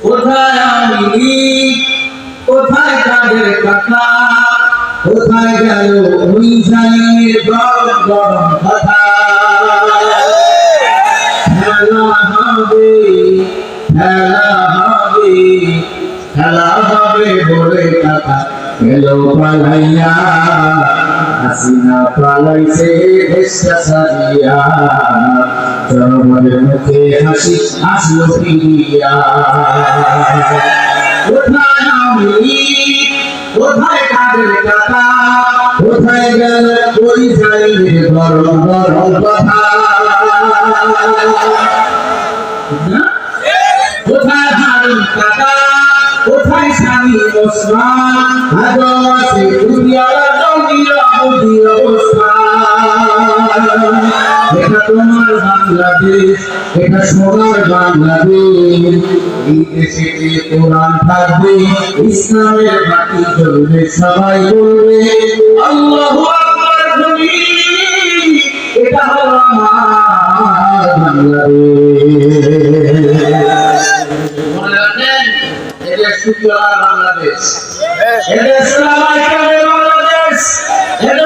কোথায় আমি, কোথায় কাদের কথা, কোথায় গেল ওই জালিমের গরম গরম কথা। খেলা হবে, খেলা হবে, খেলা হবে বলে কথা গেল পালাইয়া, হাসিনা পালাইছে দেশটা ছাড়িয়া, জনগণের মুখে হাসি আসলো ফিরিয়া। কোথায় আমি, কোথায় কাদের কথা, কোথায় গেল ওই জালিমের গরম গরম কথা। কোথায় হারুন কাকা, কোথায় স্বামী ওসমান, আজও আছে দুনিয়ার জঙ্গির অবধি অবস্থা। এটা তোমার বাংলাদেশ, এটা সোনার বাংলাদেশ, এই দেশে যে কোরআন থাকবে, ইসলামের বাতি জ্বলবে, সবাই বলবে আল্লাহু আকবার ধ্বনি। এটা হলো আমার বাংলাদেশ। মনে রাখেন, এটা সুন্দর বাংলাদেশ, এটা সোনার বাংলাদেশ, এটা